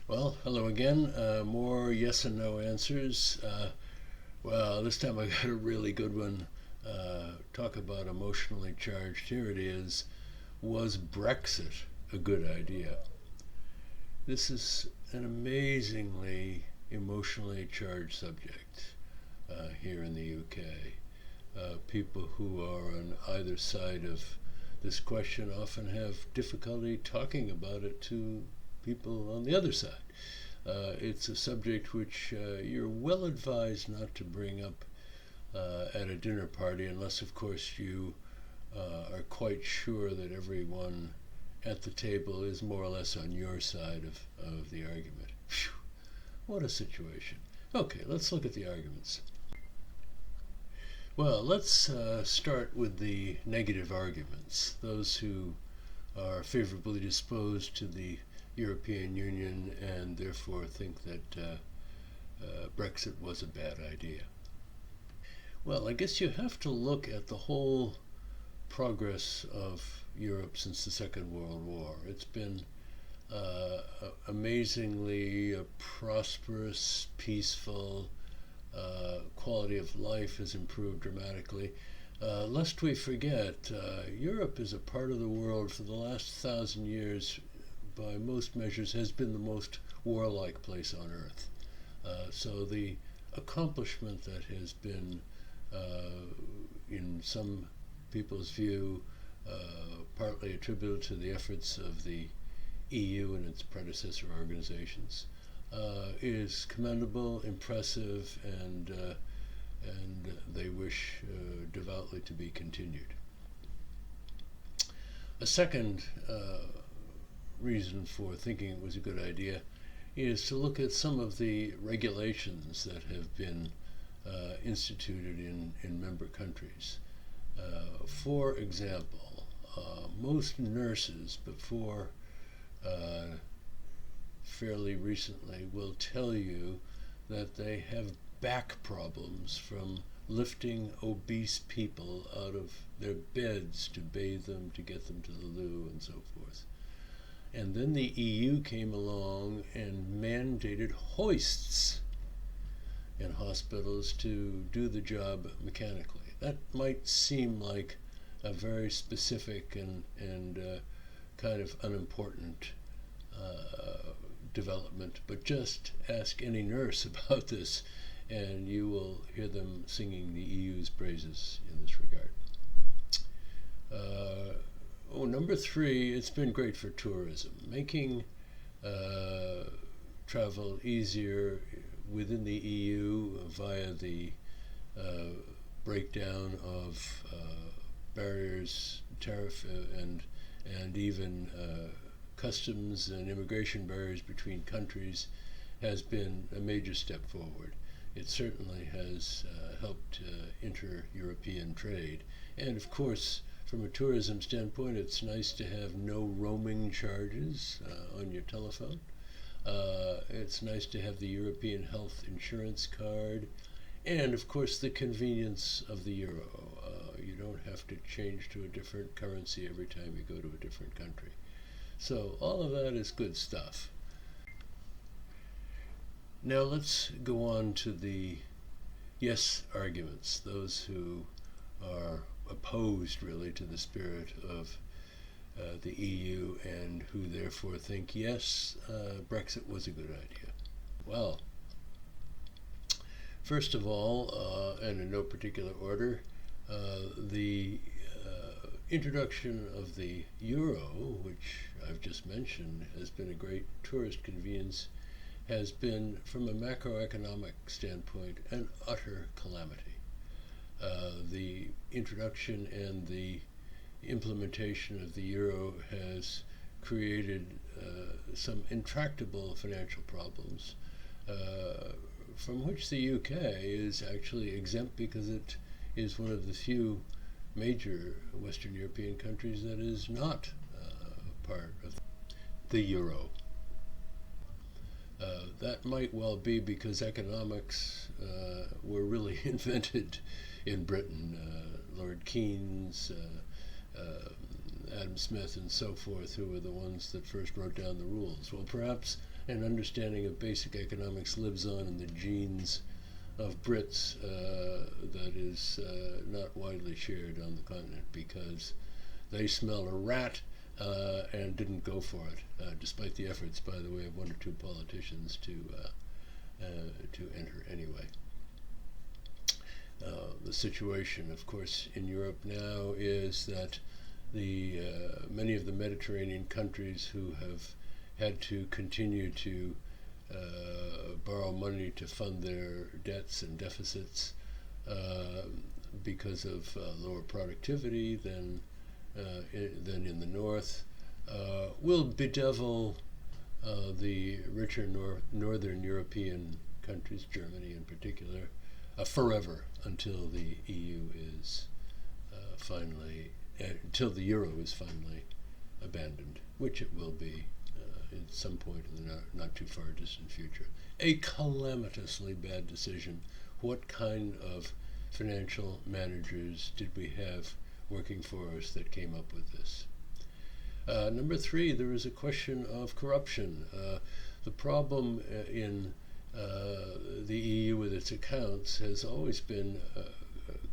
Well, hello again. More yes and no answers. Well, this time I got a really good one. Talk about emotionally charged. Here it is. Was Brexit a good idea? This is an amazingly emotionally charged subject here in the UK. People who are on either side of this question often have difficulty talking about it to people on the other side. It's a subject which you're well advised not to bring up at a dinner party, unless, of course, you are quite sure that everyone at the table is more or less on your side of the argument. Phew, what a situation. Okay, let's look at the arguments. Well, let's start with the negative arguments, those who are favorably disposed to the European Union and therefore think that Brexit was a bad idea. Well, I guess you have to look at the whole progress of Europe since the Second World War. It's been amazingly prosperous, peaceful. Quality of life has improved dramatically. Lest we forget, Europe is a part of the world for the last 1,000 years, by most measures, has been the most warlike place on earth. So the accomplishment that has been, in some people's view, partly attributed to the efforts of the EU and its predecessor organizations, is commendable, impressive, and they wish devoutly to be continued. A second reason for thinking it was a good idea is to look at some of the regulations that have been instituted in member countries. For example, most nurses before fairly recently will tell you that they have back problems from lifting obese people out of their beds to bathe them, to get them to the loo, and so forth. And then the EU came along and mandated hoists in hospitals to do the job mechanically. That might seem like a very specific and kind of unimportant development, but just ask any nurse about this and you will hear them singing the EU's praises in this regard. Number three, it's been great for tourism, making travel easier within the EU via the breakdown of barriers, tariff, and even customs and immigration barriers between countries has been a major step forward. It certainly has helped inter-European trade. And of course, from a tourism standpoint, it's nice to have no roaming charges on your telephone. It's nice to have the European health insurance card. And of course, the convenience of the euro. You don't have to change to a different currency every time you go to a different country. So all of that is good stuff. Now let's go on to the yes arguments, those who are opposed really to the spirit of the EU and who therefore think yes, Brexit was a good idea. Well, first of all, and in no particular order, the introduction of the euro, which I've just mentioned, has been a great tourist convenience, has been, from a macroeconomic standpoint, an utter calamity. The introduction and the implementation of the euro has created some intractable financial problems, from which the UK is actually exempt because it is one of the few major Western European countries that is not part of the euro. That might well be because economics were really invented in Britain. Lord Keynes, Adam Smith, and so forth, who were the ones that first wrote down the rules. Well, perhaps an understanding of basic economics lives on in the genes of Brits that is not widely shared on the continent, because they smell a rat and didn't go for it, despite the efforts, by the way, of one or two politicians to enter anyway. The situation, of course, in Europe now is that the many of the Mediterranean countries who have had to continue to borrow money to fund their debts and deficits because of lower productivity than in the north will bedevil the richer northern European countries, Germany in particular, forever, until the EU is until the euro is finally abandoned, which it will be at some point in the not too far distant future. A calamitously bad decision. What kind of financial managers did we have working for us that came up with this? Number three, there is a question of corruption. The problem in the EU with its accounts has always been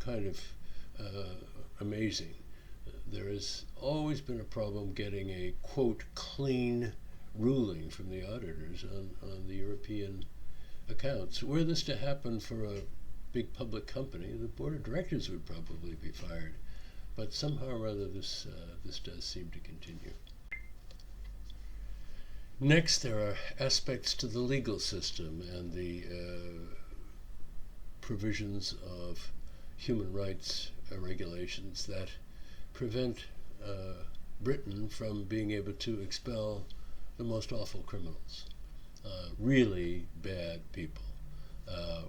kind of amazing. There has always been a problem getting a, quote, clean ruling from the auditors on the European accounts. Were this to happen for a big public company, the board of directors would probably be fired. But somehow or other this does seem to continue. Next, there are aspects to the legal system and the provisions of human rights regulations that prevent Britain from being able to expel the most awful criminals, really bad people.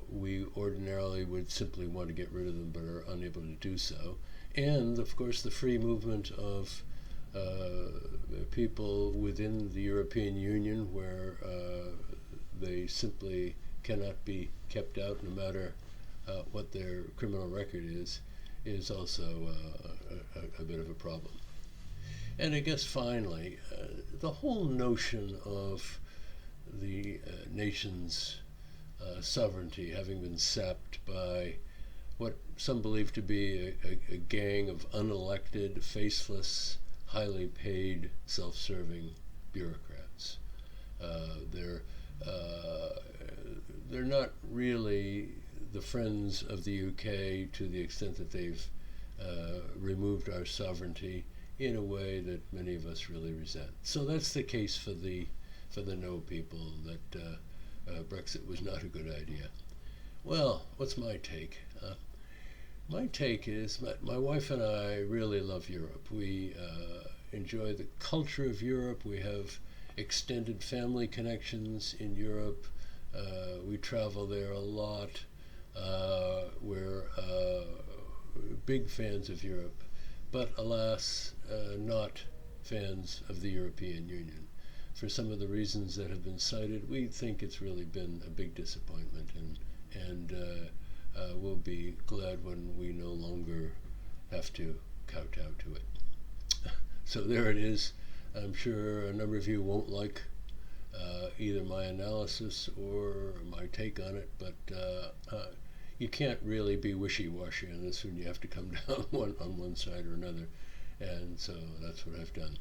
We ordinarily would simply want to get rid of them, but are unable to do so. And, of course, the free movement of people within the European Union, where they simply cannot be kept out no matter what their criminal record is also a bit of a problem. And I guess finally, the whole notion of the nation's sovereignty having been sapped by what some believe to be a gang of unelected, faceless, highly paid, self-serving bureaucrats. They're not really the friends of the UK to the extent that they've removed our sovereignty in a way that many of us really resent. So that's the case for the no people, that Brexit was not a good idea. Well, what's my take? My take is my wife and I really love Europe. We enjoy the culture of Europe. We have extended family connections in Europe. We travel there a lot. We're big fans of Europe, but alas, not fans of the European Union. For some of the reasons that have been cited, we think it's really been a big disappointment, and we'll be glad when we no longer have to kowtow to it. So there it is. I'm sure a number of you won't like either my analysis or my take on it, but you can't really be wishy-washy on this when you have to come down on one side or another, and so that's what I've done.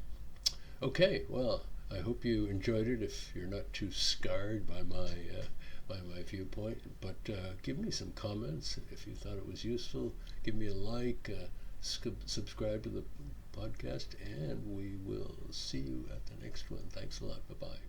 Okay, well, I hope you enjoyed it, if you're not too scarred by my viewpoint, but give me some comments if you thought it was useful. Give me a like, subscribe to the podcast, and we will see you at the next one. Thanks a lot. Bye-bye.